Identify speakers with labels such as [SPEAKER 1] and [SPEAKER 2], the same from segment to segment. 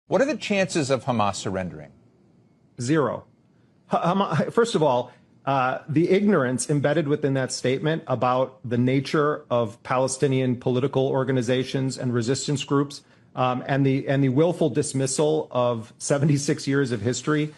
[SPEAKER 1] What are the chances of Hamas surrendering?
[SPEAKER 2] Zero. First of all, the ignorance embedded within that statement about the nature of Palestinian political organizations and resistance groups, and the willful dismissal of 76 years of history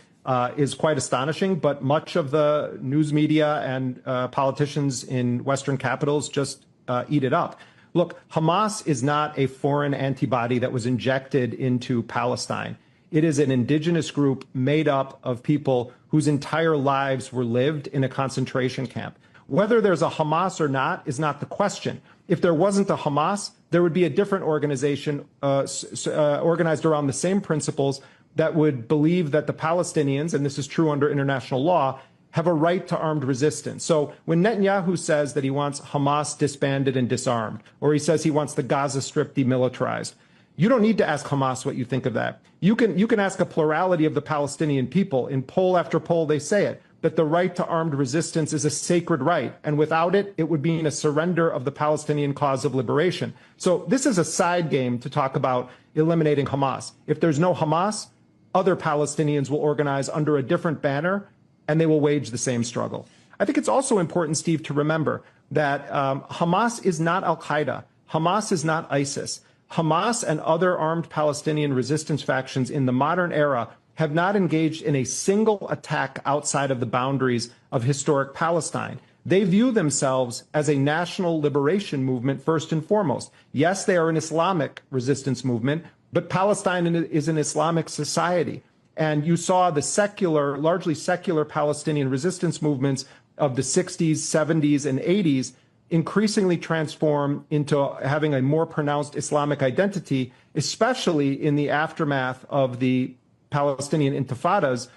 [SPEAKER 2] is quite astonishing. But much of the news media and politicians in Western capitals just eat it up. Look, Hamas is not a foreign antibody that was injected into Palestine. It is an indigenous group made up of people whose entire lives were lived in a concentration camp. Whether there's a Hamas or not is not the question. If there wasn't a Hamas, there would be a different organization organized around the same principles that would believe that the Palestinians, and this is true under international law, have a right to armed resistance. So when Netanyahu says that he wants Hamas disbanded and disarmed, or he says he wants the Gaza Strip demilitarized, you don't need to ask Hamas what you think of that. You can ask a plurality of the Palestinian people. In poll after poll, they say it, that the right to armed resistance is a sacred right. And without it, it would mean a surrender of the Palestinian cause of liberation. So this is a side game to talk about eliminating Hamas. If there's no Hamas, other Palestinians will organize under a different banner, and they will wage the same struggle. I think it's also important, Steve, to remember that Hamas is not al-Qaeda. Hamas is not ISIS. Hamas and other armed Palestinian resistance factions in the modern era have not engaged in a single attack outside of the boundaries of historic Palestine. They view themselves as a national liberation movement first and foremost. Yes, they are an Islamic resistance movement, but Palestine is an Islamic society. And you saw the secular, largely secular Palestinian resistance movements of the 60s, 70s, and 80s increasingly transform into having a more pronounced Islamic identity, especially in the aftermath of the Palestinian intifadas,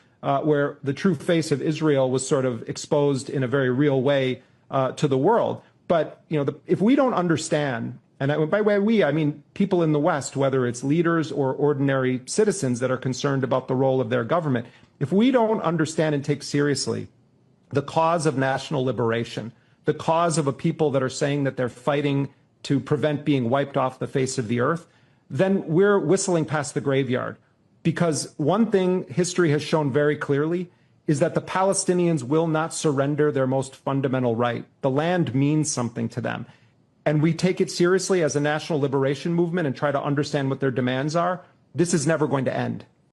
[SPEAKER 2] where the true face of Israel was sort of exposed in a very real way to the world. But if we don't understand, and by way we, I mean people in the West, whether it's leaders or ordinary citizens that are concerned about the role of their government, if we don't understand and take seriously the cause of national liberation, the cause of a people that are saying that they're fighting to prevent being wiped off the face of the earth, then we're whistling past the graveyard. Because one thing history has shown very clearly is that the Palestinians will not surrender their most fundamental right. The land means something to them. And we take it seriously as a national liberation movement and try to understand what their demands are. This is never going to end.